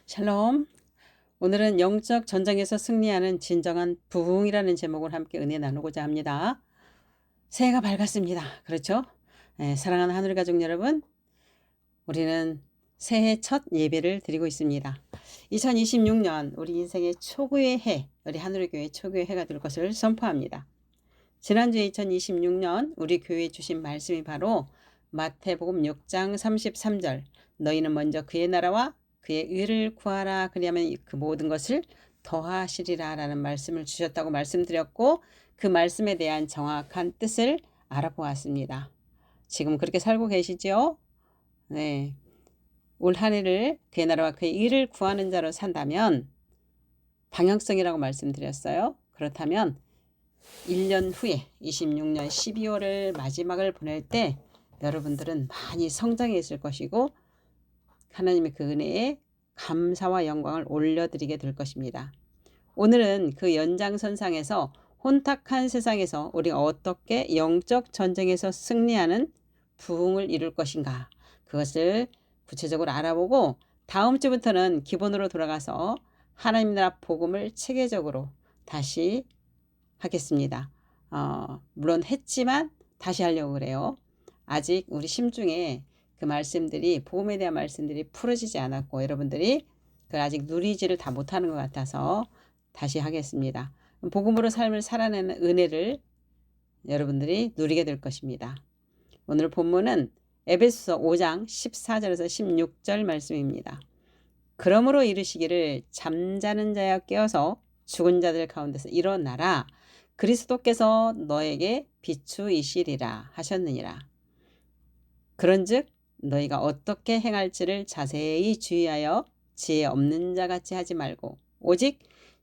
샬롬. 오늘은 영적 전쟁에서 승리하는 진정한 부흥이라는 제목을 함께 은혜 나누고자 합니다. 새해가 밝았습니다. 그렇죠? 사랑하는 하늘 가족 여러분, 우리는 새해 첫 예배를 드리고 있습니다. 2026년 우리 인생의 초구의 해, 우리 하늘교회 초구의 해가 될 것을 선포합니다. 지난주에 2026년 우리 교회에 주신 말씀이 바로 마태복음 6장 33절, 너희는 먼저 그의 나라와 그의 의를 구하라, 그리하면 그 모든 것을 더하시리라 라는 말씀을 주셨다고 말씀드렸고, 그 말씀에 대한 정확한 뜻을 알아보았습니다. 지금 그렇게 살고 계시죠? 네. 올 한 해를 그의 나라와 그의 의를 구하는 자로 산다면 방향성이라고 말씀드렸어요. 그렇다면 1년 후에 26년 12월을 마지막을 보낼 때 여러분들은 많이 성장해 있을 것이고 하나님의 그 은혜에 감사와 영광을 올려드리게 될 것입니다. 오늘은 그 연장선상에서 혼탁한 세상에서 우리가 어떻게 영적 전쟁에서 승리하는 부흥을 이룰 것인가, 그것을 구체적으로 알아보고 다음 주부터는 기본으로 돌아가서 하나님 나라 복음을 체계적으로 다시 하겠습니다. 물론 했지만 다시 하려고 그래요. 아직 우리 심중에 그 말씀들이, 복음에 대한 말씀들이 풀어지지 않았고 여러분들이 그걸 아직 누리지를 다 못하는 것 같아서 다시 하겠습니다. 복음으로 삶을 살아내는 은혜를 여러분들이 누리게 될 것입니다. 오늘 본문은 에베소서 5장 14절에서 16절 말씀입니다. 그러므로 이르시기를 잠자는 자여 깨어서 죽은 자들 가운데서 일어나라. 그리스도께서 너에게 비추이시리라 하셨느니라. 그런즉 너희가 어떻게 행할지를 자세히 주의하여 지혜 없는 자 같이 하지 말고 오직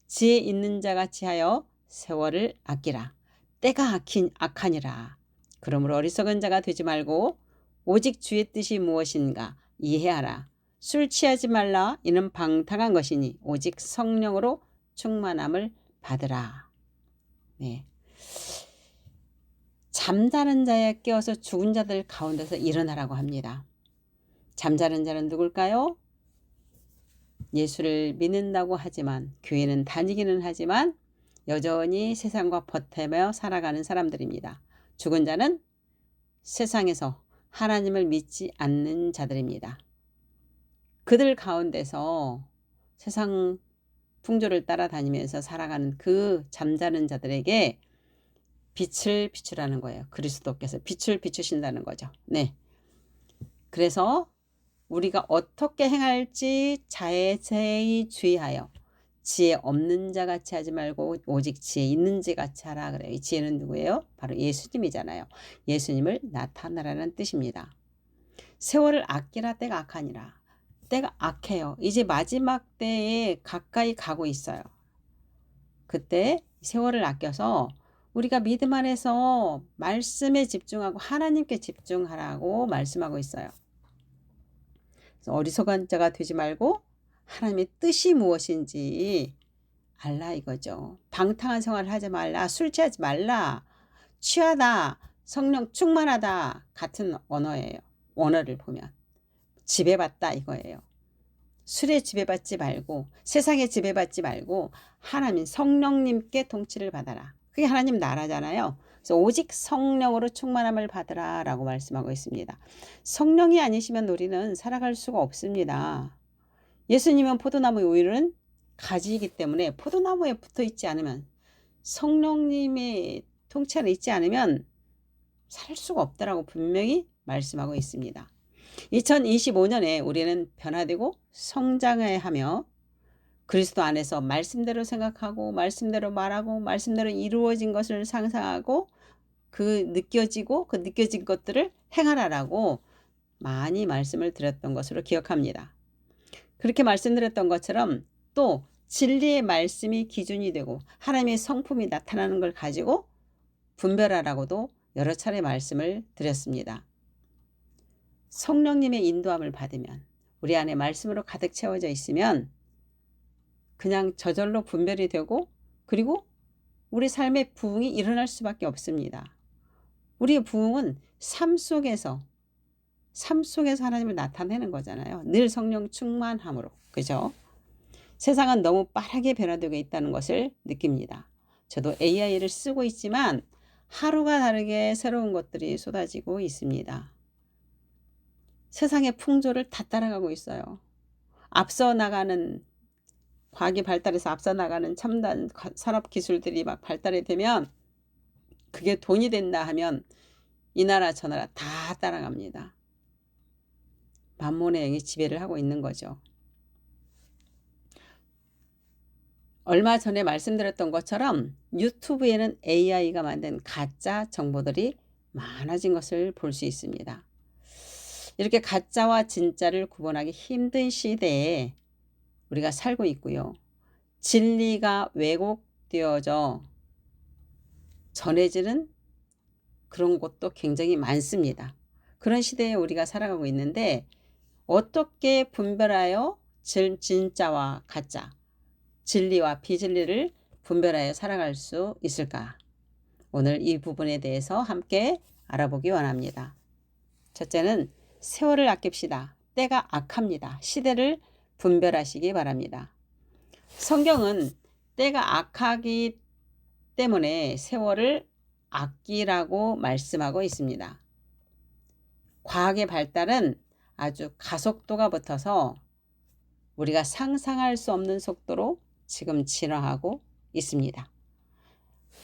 지혜 있는 자 같이 하여 세월을 아끼라. 때가 악하니라. 그러므로 어리석은 자가 되지 말고 오직 주의 뜻이 무엇인가 이해하라. 술 취하지 말라. 이는 방탕한 것이니 오직 성령으로 충만함을 받으라. 네. 잠자는 자에 깨어서 죽은 자들 가운데서 일어나라고 합니다. 잠자는 자는 누굴까요? 예수를 믿는다고 하지만, 교회는 다니기는 하지만 여전히 세상과 버티며 살아가는 사람들입니다. 죽은 자는 세상에서 하나님을 믿지 않는 자들입니다. 그들 가운데서 세상 풍조를 따라다니면서 살아가는 그 잠자는 자들에게 빛을 비추라는 거예요. 그리스도께서 빛을 비추신다는 거죠. 네. 그래서 우리가 어떻게 행할지 자세히 주의하여 지혜 없는 자 같이 하지 말고 오직 지혜 있는 자 같이 하라 그래요. 이 지혜는 누구예요? 바로 예수님이잖아요. 예수님을 나타나라는 뜻입니다. 세월을 아끼라. 때가 악하니라. 때가 악해요. 이제 마지막 때에 가까이 가고 있어요. 그때 세월을 아껴서 우리가 믿음 안에서 말씀에 집중하고 하나님께 집중하라고 말씀하고 있어요. 그래서 어리석은 자가 되지 말고 하나님의 뜻이 무엇인지 알라 이거죠. 방탕한 생활을 하지 말라. 술 취하지 말라. 취하다, 성령 충만하다 같은 언어예요. 언어를 보면 지배받다 이거예요. 술에 지배받지 말고 세상에 지배받지 말고 하나님 성령님께 통치를 받아라. 그게 하나님 나라잖아요. 그래서 오직 성령으로 충만함을 받으라 라고 말씀하고 있습니다. 성령이 아니시면 우리는 살아갈 수가 없습니다. 예수님은 포도나무 우유는 가지이기 때문에 포도나무에 붙어 있지 않으면, 성령님의 통치 안에 있지 않으면 살 수가 없다라고 분명히 말씀하고 있습니다. 2025년에 우리는 변화되고 성장해야 하며 그리스도 안에서 말씀대로 생각하고 말씀대로 말하고 말씀대로 이루어진 것을 상상하고 그 느껴진 것들을 행하라라고 많이 말씀을 드렸던 것으로 기억합니다. 그렇게 말씀드렸던 것처럼 또 진리의 말씀이 기준이 되고 하나님의 성품이 나타나는 걸 가지고 분별하라고도 여러 차례 말씀을 드렸습니다. 성령님의 인도함을 받으면, 우리 안에 말씀으로 가득 채워져 있으면 그냥 저절로 분별이 되고, 그리고 우리 삶의 부흥이 일어날 수밖에 없습니다. 우리의 부흥은 삶 속에서 하나님을 나타내는 거잖아요. 늘 성령 충만함으로. 그죠? 세상은 너무 빠르게 변화되고 있다는 것을 느낍니다. 저도 AI를 쓰고 있지만 하루가 다르게 새로운 것들이 쏟아지고 있습니다. 세상의 풍조를 다 따라가고 있어요. 앞서 나가는 과학이 발달해서 앞서 나가는 첨단 산업 기술들이 막 발달이 되면 그게 돈이 된다 하면 이 나라 저 나라 다 따라갑니다. 만몬의 영이 지배를 하고 있는 거죠. 얼마 전에 말씀드렸던 것처럼 유튜브에는 AI가 만든 가짜 정보들이 많아진 것을 볼 수 있습니다. 이렇게 가짜와 진짜를 구분하기 힘든 시대에 우리가 살고 있고요. 진리가 왜곡되어져 전해지는 그런 곳도 굉장히 많습니다. 그런 시대에 우리가 살아가고 있는데 어떻게 분별하여 진짜와 가짜, 진리와 비진리를 분별하여 살아갈 수 있을까? 오늘 이 부분에 대해서 함께 알아보기 원합니다. 첫째는 세월을 아낍시다. 때가 악합니다. 시대를 분별하시기 바랍니다. 성경은 때가 악하기 때문에 세월을 아끼라고 말씀하고 있습니다. 과학의 발달은 아주 가속도가 붙어서 우리가 상상할 수 없는 속도로 지금 진화하고 있습니다.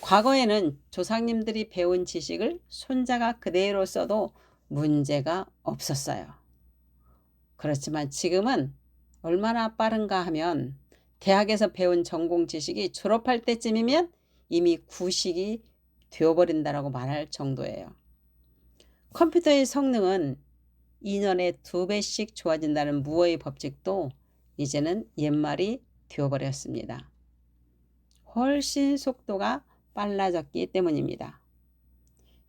과거에는 조상님들이 배운 지식을 손자가 그대로 써도 문제가 없었어요. 그렇지만 지금은 얼마나 빠른가 하면 대학에서 배운 전공 지식이 졸업할 때쯤이면 이미 구식이 되어버린다라고 말할 정도예요. 컴퓨터의 성능은 2년에 2배씩 좋아진다는 무어의 법칙도 이제는 옛말이 되어버렸습니다. 훨씬 속도가 빨라졌기 때문입니다.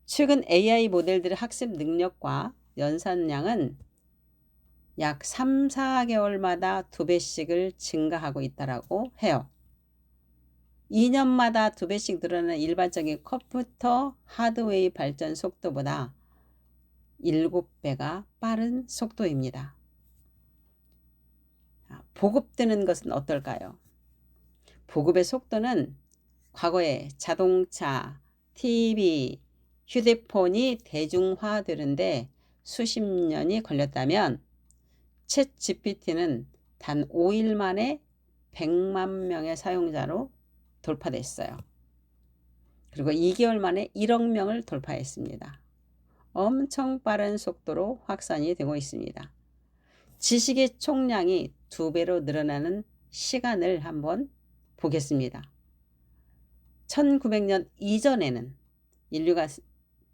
최근 AI 모델들의 학습 능력과 연산량은 약 3, 4개월마다 2배씩을 증가하고 있다고 해요. 2년마다 2배씩 늘어나는 일반적인 컴퓨터 하드웨어 발전 속도보다 7배가 빠른 속도입니다. 보급되는 것은 어떨까요? 보급의 속도는 과거에 자동차, TV, 휴대폰이 대중화되는데 수십 년이 걸렸다면 챗 GPT는 단 5일 만에 100만 명의 사용자로 돌파됐어요. 그리고 2개월 만에 1억 명을 돌파했습니다. 엄청 빠른 속도로 확산이 되고 있습니다. 지식의 총량이 2배로 늘어나는 시간을 한번 보겠습니다. 1900년 이전에는 인류가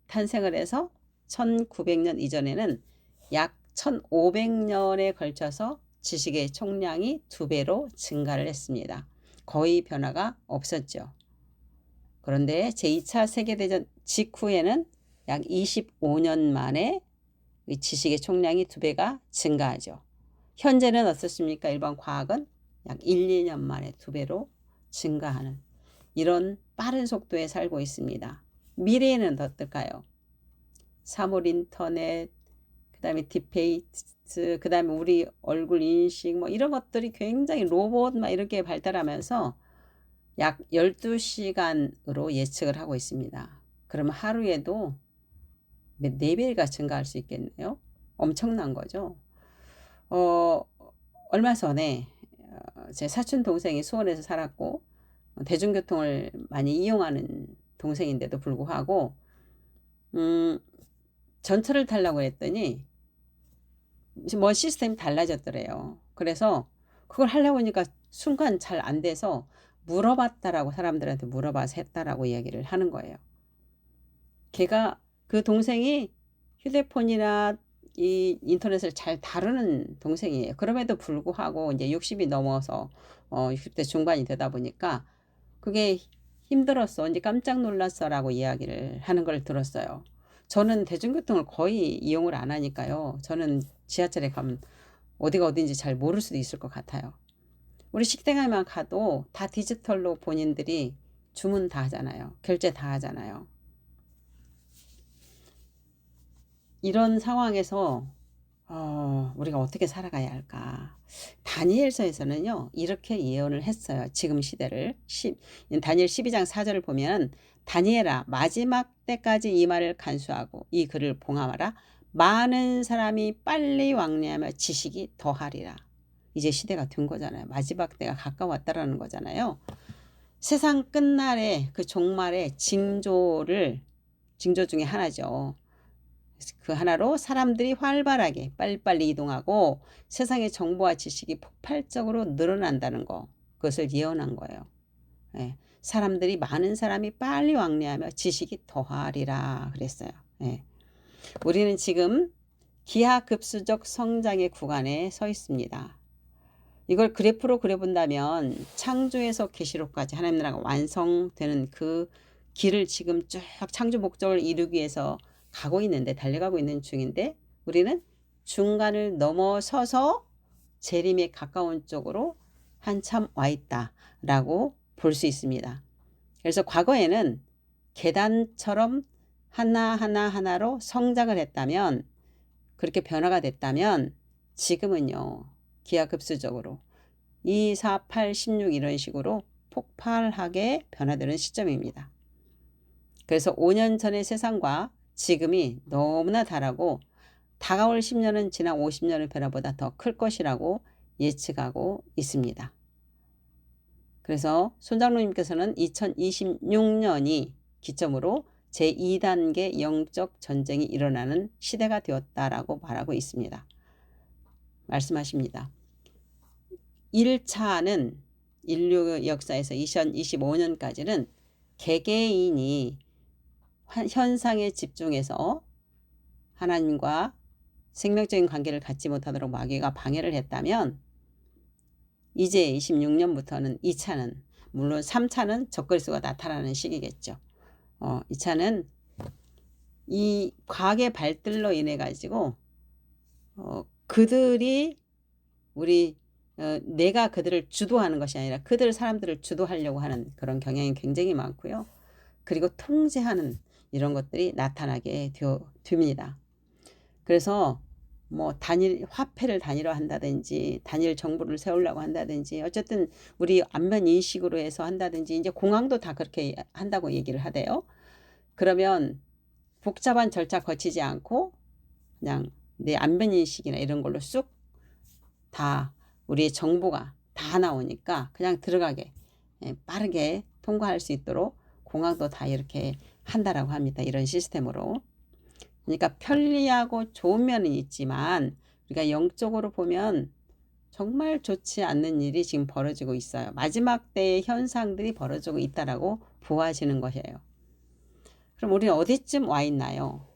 탄생을 해서 1900년 이전에는 약 1500년에 걸쳐서 지식의 총량이 2배로 증가를 했습니다. 거의 변화가 없었죠. 그런데 제2차 세계대전 직후에는 약 25년 만에 지식의 총량이 2배가 증가하죠. 현재는 어떻습니까? 일반 과학은 약 1, 2년 만에 2배로 증가하는 이런 빠른 속도에 살고 있습니다. 미래에는 어떨까요? 사물 인터넷, 그 다음에 딥페이트, 그 다음에 우리 얼굴 인식 뭐 이런 것들이 굉장히 로봇 막 이렇게 발달하면서 약 12시간으로 예측을 하고 있습니다. 그러면 하루에도 4배가 증가할 수 있겠네요. 엄청난 거죠. 얼마 전에 제 사촌 동생이 수원에서 살았고 대중교통을 많이 이용하는 동생인데도 불구하고 전철을 타려고 했더니 뭐 시스템이 달라졌더래요. 그래서 그걸 하려고 하니까 순간 잘 안 돼서 물어봤다라고 사람들한테 물어봐서 했다라고 이야기를 하는 거예요. 걔가 그 동생이 휴대폰이나 이 인터넷을 잘 다루는 동생이에요. 그럼에도 불구하고 이제 60이 넘어서 60대 중반이 되다 보니까 그게 힘들었어. 이제 깜짝 놀랐어라고 이야기를 하는 걸 들었어요. 저는 대중교통을 거의 이용을 안 하니까요. 저는 지하철에 가면 어디가 어딘지 잘 모를 수도 있을 것 같아요. 우리 식당에만 가도 다 디지털로 본인들이 주문 다 하잖아요. 결제 다 하잖아요. 이런 상황에서 우리가 어떻게 살아가야 할까? 다니엘서에서는요, 이렇게 예언을 했어요. 지금 시대를. 다니엘 12장 4절을 보면, 다니엘아, 마지막 때까지 이 말을 간수하고 이 글을 봉함하라. 많은 사람이 빨리 왕래하며 지식이 더하리라. 이제 시대가 된 거잖아요. 마지막 때가 가까웠다라는 거잖아요. 세상 끝날에 그 종말의 징조 중에 하나죠. 그 하나로 사람들이 활발하게 빨리빨리 이동하고 세상의 정보와 지식이 폭발적으로 늘어난다는 거, 그것을 예언한 거예요. 예, 많은 사람이 빨리 왕래하며 지식이 더하리라 그랬어요. 예, 우리는 지금 기하급수적 성장의 구간에 서 있습니다. 이걸 그래프로 그려본다면 창조에서 계시록까지 하나님 나라가 완성되는 그 길을 지금 쭉 창조 목적을 이루기 위해서 달려가고 있는 중인데, 우리는 중간을 넘어서서 재림에 가까운 쪽으로 한참 와 있다라고 볼 수 있습니다. 그래서 과거에는 계단처럼 하나하나로 성장을 했다면, 그렇게 변화가 됐다면, 지금은요, 기하급수적으로 2, 4, 8, 16 이런 식으로 폭발하게 변화되는 시점입니다. 그래서 5년 전의 세상과 지금이 너무나 다르고, 다가올 10년은 지난 50년의 변화보다 더 클 것이라고 예측하고 있습니다. 그래서 손장로님께서는 2026년이 기점으로 제2단계 영적 전쟁이 일어나는 시대가 되었다라고 말하고 있습니다. 말씀하십니다. 1차는 인류 역사에서 2025년까지는 개개인이 현상에 집중해서 하나님과 생명적인 관계를 갖지 못하도록 마귀가 방해를 했다면, 이제 26년부터는 2차는, 물론 3차는 적그리스도가 나타나는 시기겠죠. 2차는 이 과학의 발달로 인해 가지고 그들이 내가 그들을 주도하는 것이 아니라 사람들을 주도하려고 하는 그런 경향이 굉장히 많고요. 그리고 통제하는 이런 것들이 나타나게 됩니다. 그래서 뭐 화폐를 단일화한다든지 단일 정부를 세우려고 한다든지, 어쨌든 우리 안면 인식으로 해서 한다든지, 이제 공항도 다 그렇게 한다고 얘기를 하대요. 그러면 복잡한 절차 거치지 않고 그냥 내 안면 인식이나 이런 걸로 쑥 다 우리의 정보가 다 나오니까 그냥 들어가게 빠르게 통과할 수 있도록 공항도 다 이렇게 한다라고 합니다. 이런 시스템으로. 그러니까 편리하고 좋은 면은 있지만, 우리가 영적으로 보면 정말 좋지 않는 일이 지금 벌어지고 있어요. 마지막 때의 현상들이 벌어지고 있다라고 보아지는 것이에요. 그럼 우리는 어디쯤 와 있나요?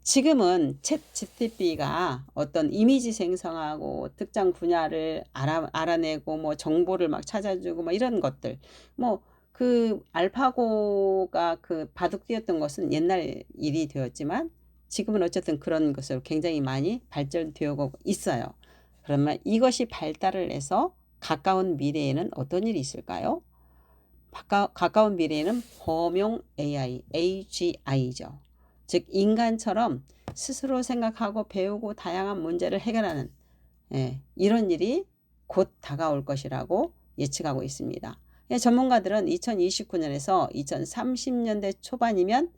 지금은 챗 GPT가 어떤 이미지 생성하고 특정 분야를 알아내고 뭐 정보를 막 찾아주고 뭐 이런 것들, 뭐 그 알파고가 그 바둑 뛰었던 것은 옛날 일이 되었지만, 지금은 어쨌든 그런 것으로 굉장히 많이 발전되고 있어요. 그러면 이것이 발달을 해서 가까운 미래에는 어떤 일이 있을까요? 가까운 미래에는 범용 AI, AGI죠. 즉 인간처럼 스스로 생각하고 배우고 다양한 문제를 해결하는 이런 일이 곧 다가올 것이라고 예측하고 있습니다. 전문가들은 2029년에서 2030년대 초반이면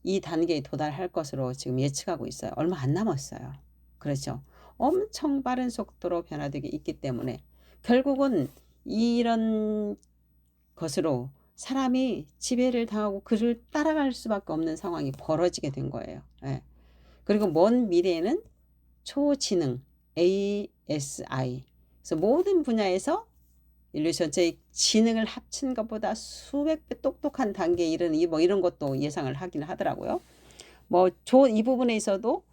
이 단계에 도달할 것으로 지금 예측하고 있어요. 얼마 안 남았어요. 그렇죠. 엄청 빠른 속도로 변화되고 있기 때문에 결국은 이런 것으로 사람이 지배를 당하고 그를 따라갈 수밖에 없는 상황이 벌어지게 된 거예요. 그리고 먼 미래에는 초지능 ASI, 그래서 모든 분야에서 인류 전체의 지능을 합친 것보다 수백 배 똑똑한 단계에 이르는 뭐 이런 것도 예상을 하긴 하더라고요. 이 부분에 있어도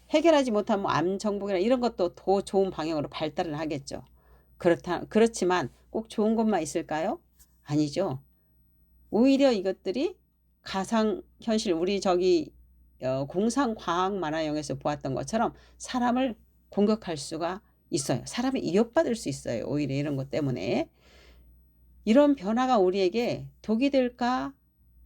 해결하지 못한 암 정복이나 이런 것도 더 좋은 방향으로 발달을 하겠죠. 그렇지만 꼭 좋은 것만 있을까요? 아니죠. 오히려 이것들이 가상현실, 우리 공상과학 만화영에서 보았던 것처럼 사람을 공격할 수가 있어요. 사람이 이용받을 수 있어요. 오히려 이런 것 때문에. 이런 변화가 우리에게 독이 될까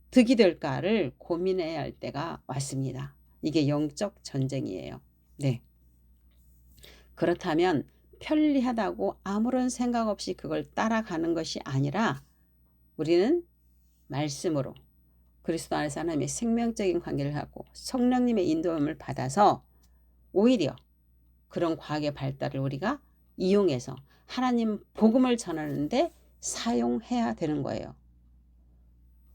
득이 될까를 고민해야 할 때가 왔습니다. 이게 영적 전쟁이에요. 네. 그렇다면 편리하다고 아무런 생각 없이 그걸 따라가는 것이 아니라 우리는 말씀으로 그리스도 안에서 하나님의 생명적인 관계를 하고 성령님의 인도함을 받아서 오히려 그런 과학의 발달을 우리가 이용해서 하나님 복음을 전하는데 사용해야 되는 거예요.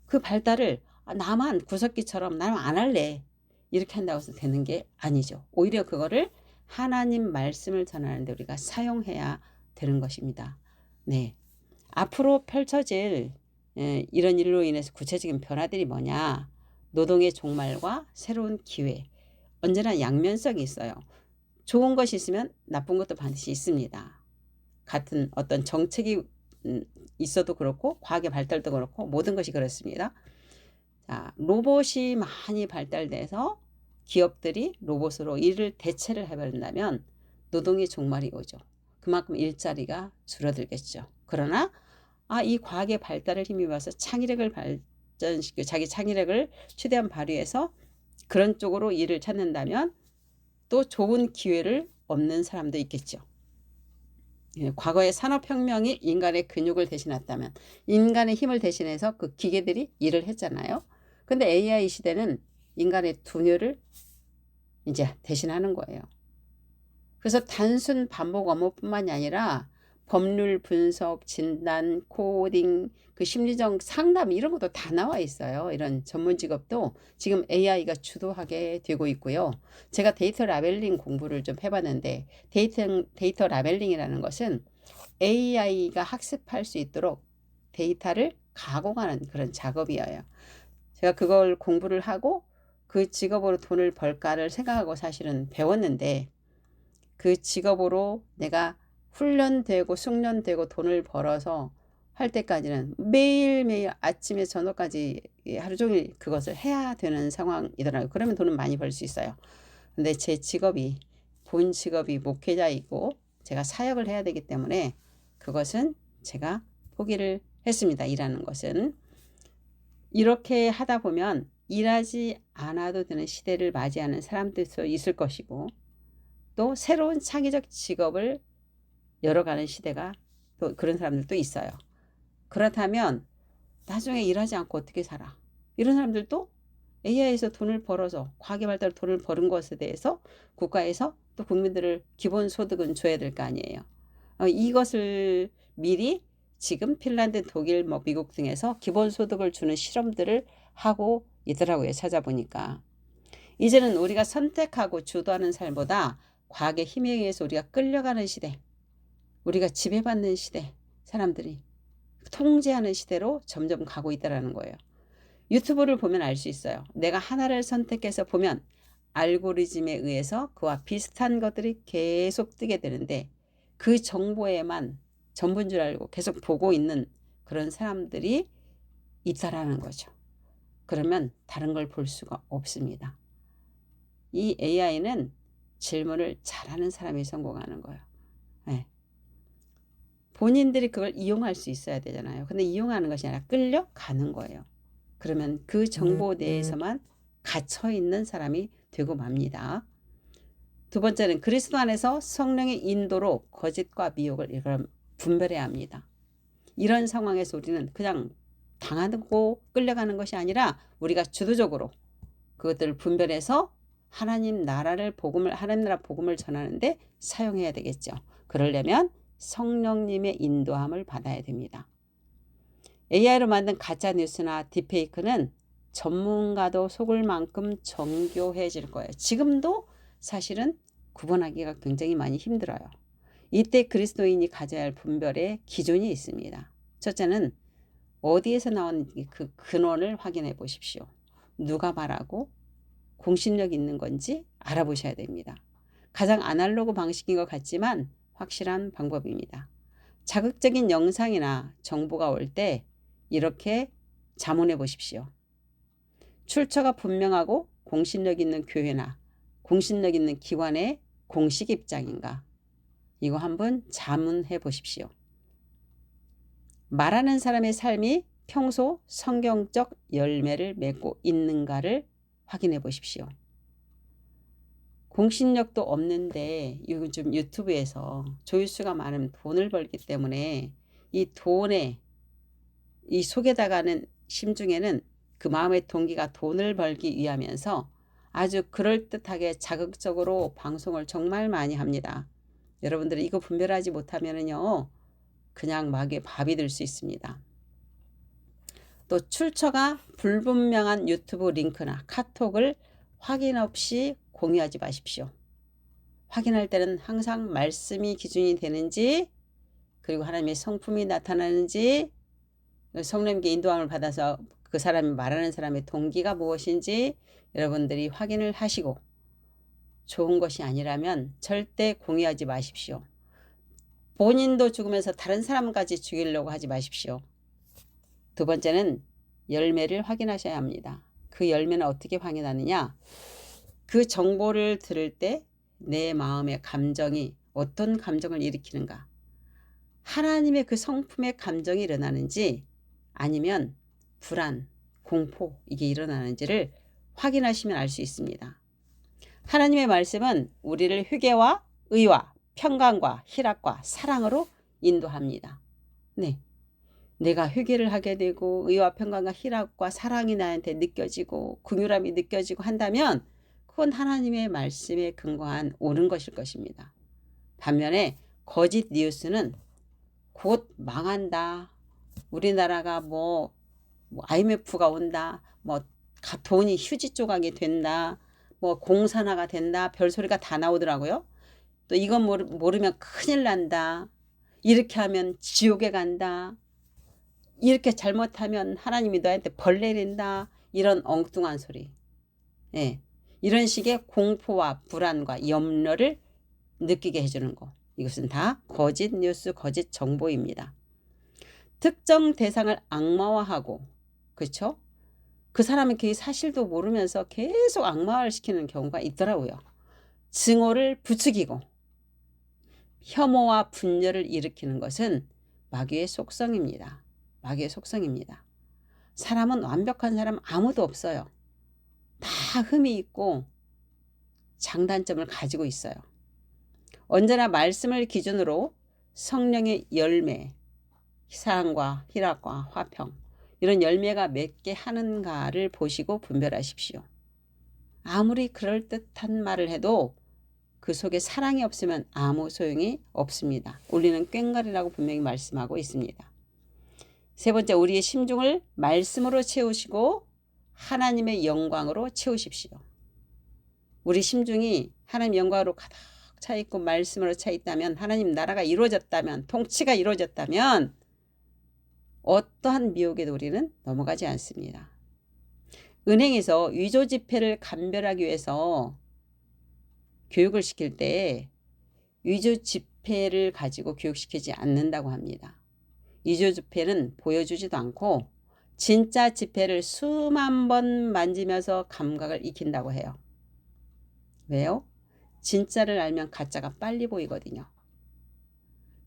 그 발달을 나만 구석기처럼 나는 안 할래 이렇게 한다고 해서 되는 게 아니죠. 오히려 그거를 하나님 말씀을 전하는데 우리가 사용해야 되는 것입니다. 네, 앞으로 펼쳐질 이런 일로 인해서 구체적인 변화들이 뭐냐? 노동의 종말과 새로운 기회. 언제나 양면성이 있어요. 좋은 것이 있으면 나쁜 것도 반드시 있습니다. 같은 어떤 정책이 있어도 그렇고 과학의 발달도 그렇고 모든 것이 그렇습니다. 자, 로봇이 많이 발달돼서 기업들이 로봇으로 일을 대체를 해버린다면 노동의 종말이 오죠. 그만큼 일자리가 줄어들겠죠. 그러나 이 과학의 발달을 힘입어서 창의력을 발전시키고 자기 창의력을 최대한 발휘해서 그런 쪽으로 일을 찾는다면 또 좋은 기회를 얻는 사람도 있겠죠. 과거의 산업혁명이 인간의 근육을 대신했다면 인간의 힘을 대신해서 그 기계들이 일을 했잖아요. 근데 AI 시대는 인간의 두뇌를 이제 대신하는 거예요. 그래서 단순 반복 업무뿐만이 아니라 법률 분석, 진단, 코딩, 그 심리적 상담 이런 것도 다 나와 있어요. 이런 전문 직업도 지금 AI가 주도하게 되고 있고요. 제가 데이터 라벨링 공부를 좀 해봤는데 데이터 라벨링이라는 것은 AI가 학습할 수 있도록 데이터를 가공하는 그런 작업이에요. 제가 그걸 공부를 하고 그 직업으로 돈을 벌까를 생각하고 사실은 배웠는데 그 직업으로 내가 훈련되고 숙련되고 돈을 벌어서 할 때까지는 매일매일 아침에 저녁까지 하루 종일 그것을 해야 되는 상황이더라고요. 그러면 돈은 많이 벌 수 있어요. 근데 제 직업이 본 직업이 목회자이고 제가 사역을 해야 되기 때문에 그것은 제가 포기를 했습니다. 일하는 것은. 이렇게 하다 보면 일하지 않아도 되는 시대를 맞이하는 사람들도 있을 것이고 또 새로운 창의적 직업을 열어가는 시대가 또 그런 사람들도 있어요. 그렇다면 나중에 일하지 않고 어떻게 살아? 이런 사람들도 AI에서 돈을 벌어서 과학의 발달로 돈을 버는 것에 대해서 국가에서 또 국민들을 기본소득은 줘야 될 거 아니에요. 이것을 미리 지금 핀란드, 독일, 미국 등에서 기본소득을 주는 실험들을 하고 있더라고요. 찾아보니까. 이제는 우리가 선택하고 주도하는 삶보다 과학의 힘에 의해서 우리가 끌려가는 시대, 우리가 지배받는 시대, 사람들이 통제하는 시대로 점점 가고 있다는 거예요. 유튜브를 보면 알 수 있어요. 내가 하나를 선택해서 보면 알고리즘에 의해서 그와 비슷한 것들이 계속 뜨게 되는데 그 정보에만 전부인 줄 알고 계속 보고 있는 그런 사람들이 있다라는 거죠. 그러면 다른 걸 볼 수가 없습니다. 이 AI는 질문을 잘하는 사람이 성공하는 거예요. 네. 본인들이 그걸 이용할 수 있어야 되잖아요. 근데 이용하는 것이 아니라 끌려가는 거예요. 그러면 그 정보 내에서만 갇혀 있는 사람이 되고 맙니다. 두 번째는 그리스도 안에서 성령의 인도로 거짓과 미혹을 이걸 분별해야 합니다. 이런 상황에서 우리는 그냥 당하고 끌려가는 것이 아니라 우리가 주도적으로 그것들을 분별해서 하나님 나라를 하나님 나라 복음을 전하는데 사용해야 되겠죠. 그러려면 성령님의 인도함을 받아야 됩니다. AI로 만든 가짜 뉴스나 딥페이크는 전문가도 속을 만큼 정교해질 거예요. 지금도 사실은 구분하기가 굉장히 많이 힘들어요. 이때 그리스도인이 가져야 할 분별의 기준이 있습니다. 첫째는 어디에서 나온 그 근원을 확인해 보십시오. 누가 말하고 공신력 있는 건지 알아보셔야 됩니다. 가장 아날로그 방식인 것 같지만 확실한 방법입니다. 자극적인 영상이나 정보가 올 때 이렇게 자문해 보십시오. 출처가 분명하고 공신력 있는 교회나 공신력 있는 기관의 공식 입장인가? 이거 한번 자문해 보십시오. 말하는 사람의 삶이 평소 성경적 열매를 맺고 있는가를 확인해 보십시오. 공신력도 없는데 요즘 유튜브에서 조회수가 많으면 돈을 벌기 때문에 이 돈에 이 속에다가는 심중에는 그 마음의 동기가 돈을 벌기 위하면서 아주 그럴듯하게 자극적으로 방송을 정말 많이 합니다. 여러분들이 이거 분별하지 못하면은요 그냥 마귀의 밥이 될 수 있습니다. 또 출처가 불분명한 유튜브 링크나 카톡을 확인 없이 공유하지 마십시오. 확인할 때는 항상 말씀이 기준이 되는지, 그리고 하나님의 성품이 나타나는지, 성령님께 인도함을 받아서 그 사람이 말하는 사람의 동기가 무엇인지 여러분들이 확인을 하시고, 좋은 것이 아니라면 절대 공유하지 마십시오. 본인도 죽으면서 다른 사람까지 죽이려고 하지 마십시오. 두 번째는 열매를 확인하셔야 합니다. 그 열매는 어떻게 확인하느냐? 그 정보를 들을 때 내 마음의 감정이 어떤 감정을 일으키는가? 하나님의 그 성품의 감정이 일어나는지 아니면 불안, 공포 이게 일어나는지를 확인하시면 알 수 있습니다. 하나님의 말씀은 우리를 회개와 의와 평강과 희락과 사랑으로 인도합니다. 네, 내가 회개를 하게 되고 의와 평강과 희락과 사랑이 나한테 느껴지고 긍휼함이 느껴지고 한다면 그건 하나님의 말씀에 근거한 옳은 것일 것입니다. 반면에 거짓 뉴스는 곧 망한다. 우리나라가 뭐 IMF가 온다. 뭐 돈이 휴지 조각이 된다. 뭐 공산화가 된다. 별소리가 다 나오더라고요. 또 이건 모르면 큰일 난다. 이렇게 하면 지옥에 간다. 이렇게 잘못하면 하나님이 너한테 벌 내린다. 이런 엉뚱한 소리. 예. 이런 식의 공포와 불안과 염려를 느끼게 해주는 거. 이것은 다 거짓 뉴스, 거짓 정보입니다. 특정 대상을 악마화하고, 그렇죠? 그 사람은 그 사실도 모르면서 계속 악마화를 시키는 경우가 있더라고요. 증오를 부추기고 혐오와 분열을 일으키는 것은 마귀의 속성입니다. 마귀의 속성입니다. 사람은 완벽한 사람 아무도 없어요. 다 흠이 있고 장단점을 가지고 있어요. 언제나 말씀을 기준으로 성령의 열매, 사랑과 희락과 화평 이런 열매가 맺게 하는가를 보시고 분별하십시오. 아무리 그럴듯한 말을 해도 그 속에 사랑이 없으면 아무 소용이 없습니다. 우리는 꽹과리라고 분명히 말씀하고 있습니다. 세 번째, 우리의 심중을 말씀으로 채우시고 하나님의 영광으로 채우십시오. 우리 심중이 하나님 영광으로 가득 차 있고 말씀으로 차 있다면, 하나님 나라가 이루어졌다면, 통치가 이루어졌다면 어떠한 미혹에도 우리는 넘어가지 않습니다. 은행에서 위조 지폐를 감별하기 위해서 교육을 시킬 때 위조 지폐를 가지고 교육시키지 않는다고 합니다. 위조 지폐는 보여주지도 않고 진짜 지폐를 수만 번 만지면서 감각을 익힌다고 해요. 왜요? 진짜를 알면 가짜가 빨리 보이거든요.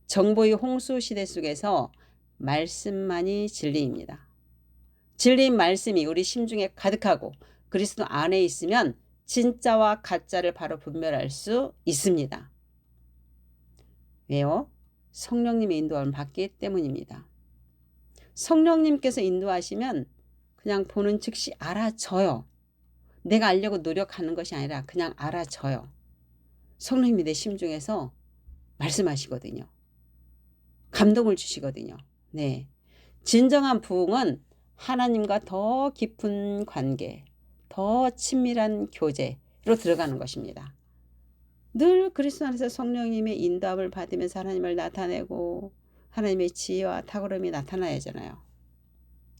정보의 홍수 시대 속에서 말씀만이 진리입니다. 진리인 말씀이 우리 심중에 가득하고 그리스도 안에 있으면 진짜와 가짜를 바로 분별할 수 있습니다. 왜요? 성령님의 인도함을 받기 때문입니다. 성령님께서 인도하시면 그냥 보는 즉시 알아져요. 내가 알려고 노력하는 것이 아니라 그냥 알아져요. 성령님이 내 심중에서 말씀하시거든요. 감동을 주시거든요. 네, 진정한 부흥은 하나님과 더 깊은 관계, 더 친밀한 교제로 들어가는 것입니다. 늘 그리스도 안에서 성령님의 인도함을 받으면서 하나님을 나타내고 하나님의 지혜와 탁월함이 나타나야 하잖아요.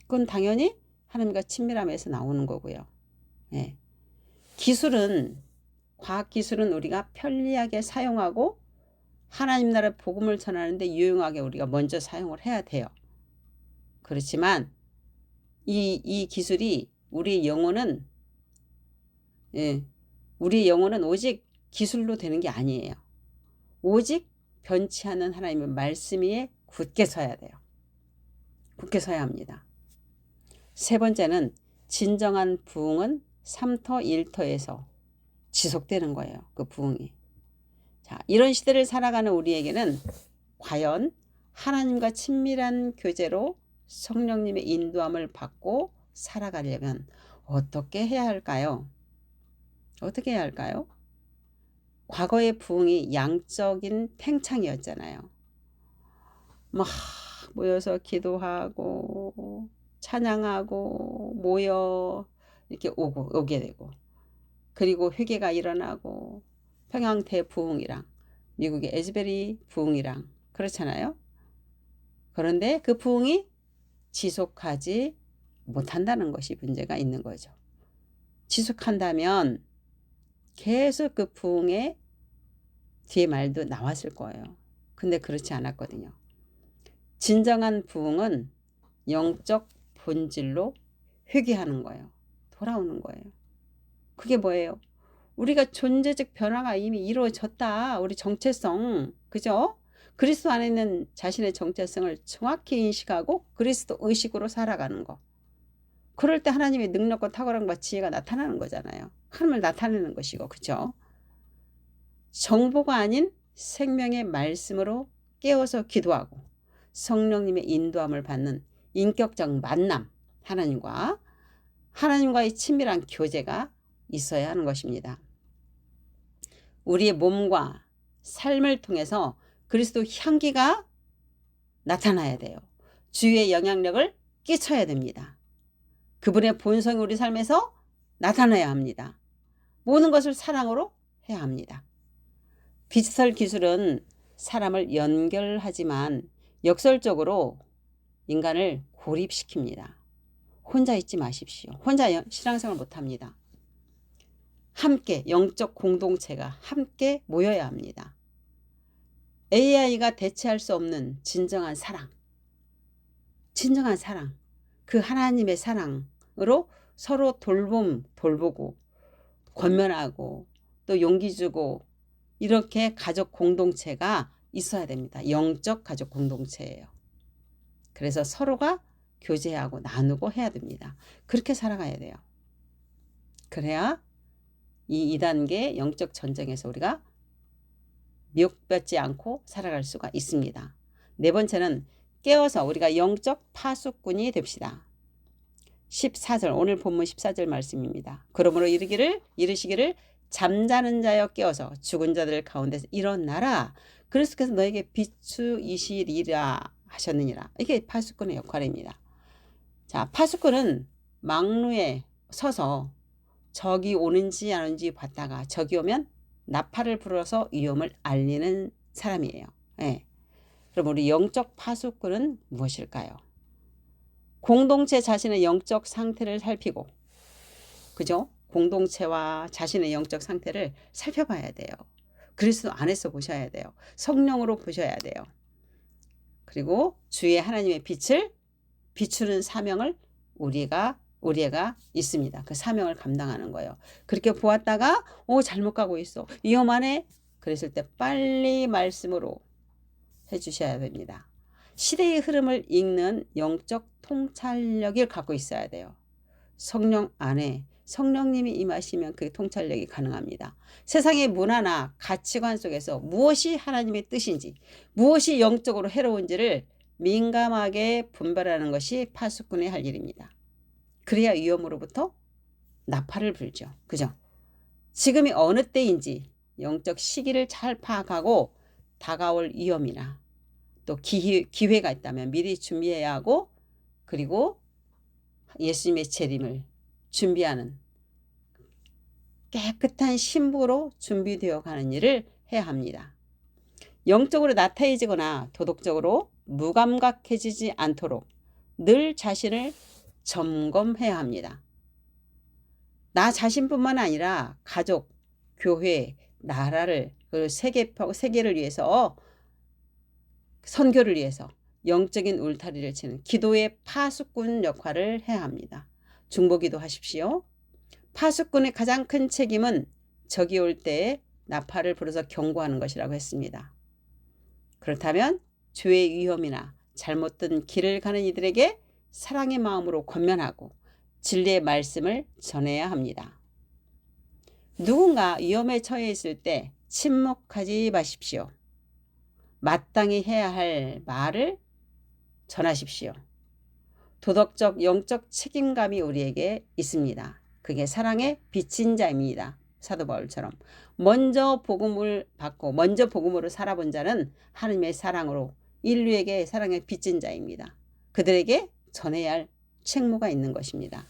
그건 당연히 하나님과 친밀함에서 나오는 거고요. 네. 기술은, 과학기술은 우리가 편리하게 사용하고 하나님 나라의 복음을 전하는데 유용하게 우리가 먼저 사용을 해야 돼요. 그렇지만 이 기술이 우리 영혼은, 우리 영혼은 오직 기술로 되는 게 아니에요. 오직 변치 않는 하나님의 말씀 위에 굳게 서야 돼요. 굳게 서야 합니다. 세 번째는 진정한 부흥은 3터 1터에서 지속되는 거예요. 그 부흥이. 자, 이런 시대를 살아가는 우리에게는 과연 하나님과 친밀한 교제로 성령님의 인도함을 받고 살아가려면 어떻게 해야 할까요? 어떻게 해야 할까요? 과거의 부흥이 양적인 팽창이었잖아요. 막 모여서 기도하고 찬양하고 모여 이렇게 오게 되고, 그리고 회개가 일어나고 평양 대부흥이랑 미국의 에즈베리 부흥이랑 그렇잖아요. 그런데 그 부흥이 지속하지 못한다는 것이 문제가 있는 거죠. 지속한다면 계속 그 부흥의 뒤에 말도 나왔을 거예요. 근데 그렇지 않았거든요. 진정한 부흥은 영적 본질로 회귀하는 거예요. 돌아오는 거예요. 그게 뭐예요? 우리가 존재적 변화가 이미 이루어졌다. 우리 정체성, 그죠? 그리스도 안에 있는 자신의 정체성을 정확히 인식하고 그리스도 의식으로 살아가는 거. 그럴 때 하나님의 능력과 탁월함과 지혜가 나타나는 거잖아요. 하나님을 나타내는 것이고, 그죠? 정보가 아닌 생명의 말씀으로 깨워서 기도하고 성령님의 인도함을 받는 인격적 만남, 하나님과의 친밀한 교제가 있어야 하는 것입니다. 우리의 몸과 삶을 통해서 그리스도 향기가 나타나야 돼요. 주위의 영향력을 끼쳐야 됩니다. 그분의 본성이 우리 삶에서 나타나야 합니다. 모든 것을 사랑으로 해야 합니다. 디지털 기술은 사람을 연결하지만 역설적으로 인간을 고립시킵니다. 혼자 있지 마십시오. 혼자 신앙생활 못합니다. 함께 영적 공동체가 함께 모여야 합니다. AI가 대체할 수 없는 진정한 사랑, 그 하나님의 사랑으로 서로 돌보고 권면하고 또 용기 주고 이렇게 가족 공동체가 있어야 됩니다. 영적 가족 공동체예요. 그래서 서로가 교제하고 나누고 해야 됩니다. 그렇게 살아가야 돼요. 그래야 이 2단계 영적 전쟁에서 우리가 미혹받지 않고 살아갈 수가 있습니다. 네 번째는 깨어서 우리가 영적 파수꾼이 됩시다. 14절, 오늘 본문 14절 말씀입니다. 그러므로 이르시기를 잠자는 자여 깨어서 죽은 자들 가운데서 일어나라. 그리스도께서 너에게 비추이시리라 하셨느니라. 이게 파수꾼의 역할입니다. 자, 파수꾼은 망루에 서서 적이 오는지 안 오는지 봤다가 적이 오면 나팔을 불어서 위험을 알리는 사람이에요. 예. 그럼 우리 영적 파수꾼은 무엇일까요? 공동체 자신의 영적 상태를 살피고, 그죠? 공동체와 자신의 영적 상태를 살펴봐야 돼요. 그리스도 안에서 보셔야 돼요. 성령으로 보셔야 돼요. 그리고 주의 하나님의 빛을 비추는 사명을 우리가 있습니다. 그 사명을 감당하는 거예요. 그렇게 보았다가 잘못 가고 있어, 위험하네, 그랬을 때 빨리 말씀으로 해주셔야 됩니다. 시대의 흐름을 읽는 영적 통찰력을 갖고 있어야 돼요. 성령 안에 성령님이 임하시면 그 통찰력이 가능합니다. 세상의 문화나 가치관 속에서 무엇이 하나님의 뜻인지, 무엇이 영적으로 해로운지를 민감하게 분별하는 것이 파수꾼의 할 일입니다. 그래야 위험으로부터 나팔을 불죠. 그죠? 지금이 어느 때인지 영적 시기를 잘 파악하고 다가올 위험이나 또 기회가 있다면 미리 준비해야 하고, 그리고 예수님의 재림을 준비하는 깨끗한 신부로 준비되어 가는 일을 해야 합니다. 영적으로 나태해지거나 도덕적으로 무감각해지지 않도록 늘 자신을 점검해야 합니다. 나 자신뿐만 아니라 가족, 교회, 나라를, 세계를 위해서, 선교를 위해서 영적인 울타리를 치는 기도의 파수꾼 역할을 해야 합니다. 중보기도 하십시오. 파수꾼의 가장 큰 책임은 적이 올 때 나팔을 불어서 경고하는 것이라고 했습니다. 그렇다면 죄의 위험이나 잘못된 길을 가는 이들에게 사랑의 마음으로 권면하고 진리의 말씀을 전해야 합니다. 누군가 위험에 처해 있을 때 침묵하지 마십시오. 마땅히 해야 할 말을 전하십시오. 도덕적 영적 책임감이 우리에게 있습니다. 그게 사랑의 빚진 자입니다. 사도 바울처럼 먼저 복음을 받고 먼저 복음으로 살아본 자는 하나님의 사랑으로 인류에게 사랑의 빚진 자입니다. 그들에게 전해야 할 책무가 있는 것입니다.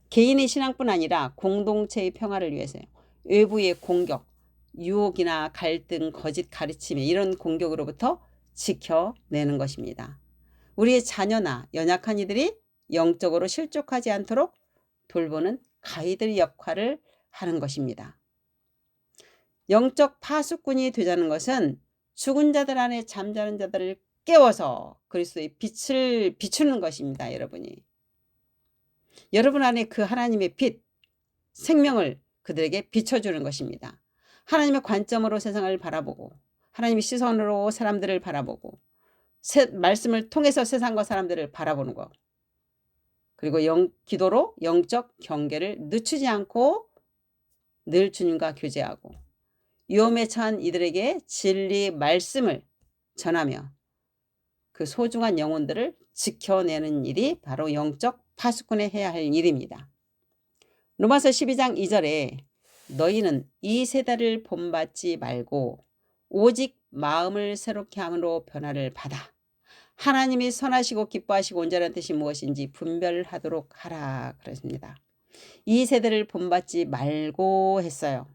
개인의 신앙뿐 아니라 공동체의 평화를 위해서요. 외부의 공격, 유혹이나 갈등, 거짓 가르침 이런 공격으로부터 지켜내는 것입니다. 우리의 자녀나 연약한 이들이 영적으로 실족하지 않도록 돌보는 가이드 역할을 하는 것입니다. 영적 파수꾼이 되자는 것은 죽은 자들 안에 잠자는 자들을 깨워서 그리스도의 빛을 비추는 것입니다. 여러분 안에 그 하나님의 빛, 생명을 그들에게 비춰주는 것입니다. 하나님의 관점으로 세상을 바라보고 하나님의 시선으로 사람들을 바라보고 말씀을 통해서 세상과 사람들을 바라보는 것. 그리고 기도로 영적 경계를 늦추지 않고 늘 주님과 교제하고 위험에 처한 이들에게 진리 말씀을 전하며 그 소중한 영혼들을 지켜내는 일이 바로 영적 파수꾼이 해야 할 일입니다. 로마서 12장 2절에 너희는 이 세대를 본받지 말고 오직 마음을 새롭게 함으로 변화를 받아 하나님이 선하시고 기뻐하시고 온전한 뜻이 무엇인지 분별하도록 하라 그랬습니다. 이 세대를 본받지 말고 했어요.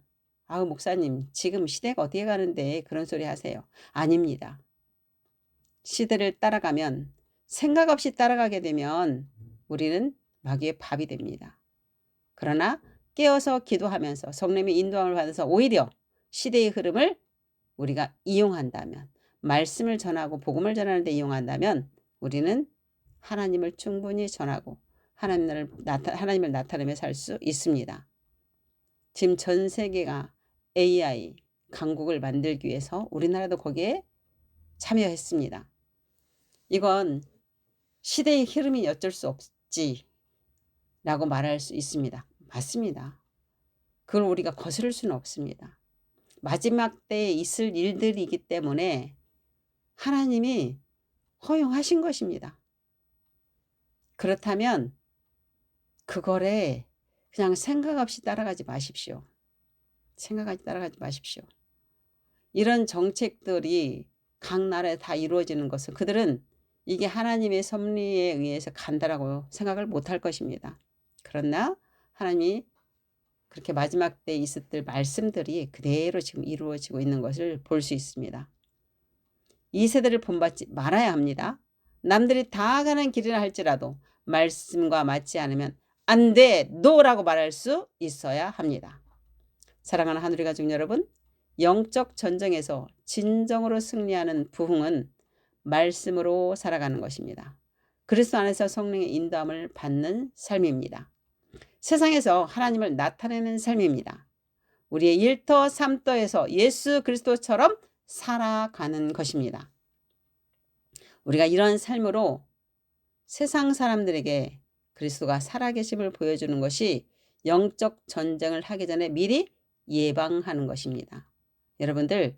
아우 목사님 지금 시대가 어디에 가는데 그런 소리 하세요. 아닙니다. 시대를 따라가면 생각 없이 따라가게 되면 우리는 마귀의 밥이 됩니다. 그러나 깨어서 기도하면서 성령의 인도함을 받아서 오히려 시대의 흐름을 우리가 이용한다면 말씀을 전하고 복음을 전하는 데 이용한다면 우리는 하나님을 충분히 전하고 하나님을 나타내며 살 수 있습니다. 지금 전 세계가 AI 강국을 만들기 위해서 우리나라도 거기에 참여했습니다. 이건 시대의 흐름이 어쩔 수 없지 라고 말할 수 있습니다. 맞습니다. 그걸 우리가 거스를 수는 없습니다. 마지막 때에 있을 일들이기 때문에 하나님이 허용하신 것입니다. 그렇다면 그거를 그냥 생각 없이 따라가지 마십시오. 따라가지 마십시오. 이런 정책들이 각 나라에 다 이루어지는 것은 그들은 이게 하나님의 섭리에 의해서 간다라고 생각을 못할 것입니다. 그러나 하나님이 그렇게 마지막 때에 있었을 말씀들이 그대로 지금 이루어지고 있는 것을 볼 수 있습니다. 이 세대를 본받지 말아야 합니다. 남들이 다 가는 길이라 할지라도 말씀과 맞지 않으면 안 돼, 노라고 말할 수 있어야 합니다. 사랑하는 하늘의 가족 여러분, 영적 전쟁에서 진정으로 승리하는 부흥은 말씀으로 살아가는 것입니다. 그리스도 안에서 성령의 인도함을 받는 삶입니다. 세상에서 하나님을 나타내는 삶입니다. 우리의 1터 3터에서 예수 그리스도처럼 살아가는 것입니다. 우리가 이런 삶으로 세상 사람들에게 그리스도가 살아계심을 보여주는 것이 영적 전쟁을 하기 전에 미리 예방하는 것입니다. 여러분들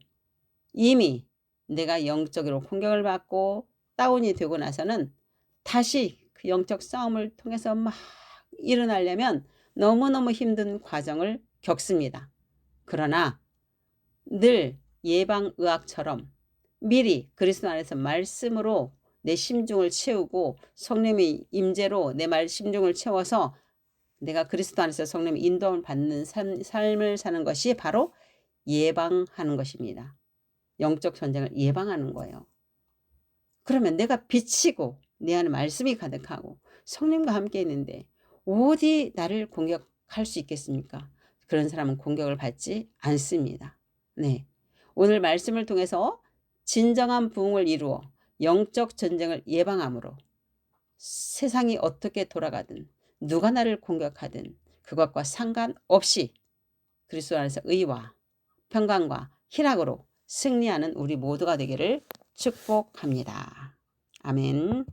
이미 내가 영적으로 공격을 받고 다운이 되고 나서는 다시 그 영적 싸움을 통해서 막 일어나려면 너무너무 힘든 과정을 겪습니다. 그러나 늘 예방의학처럼 미리 그리스도 안에서 말씀으로 내 심중을 채우고 성령의 임재로 내 심중을 채워서 내가 그리스도 안에서 성령의 인도함을 받는 삶을 사는 것이 바로 예방하는 것입니다. 영적 전쟁을 예방하는 거예요. 그러면 내가 비치고 내 안에 말씀이 가득하고 성령과 함께 있는데 어디 나를 공격할 수 있겠습니까? 그런 사람은 공격을 받지 않습니다. 네, 오늘 말씀을 통해서 진정한 부흥을 이루어 영적 전쟁을 예방함으로 세상이 어떻게 돌아가든 누가 나를 공격하든 그것과 상관없이 그리스도 안에서 의와 평강과 희락으로 승리하는 우리 모두가 되기를 축복합니다. 아멘.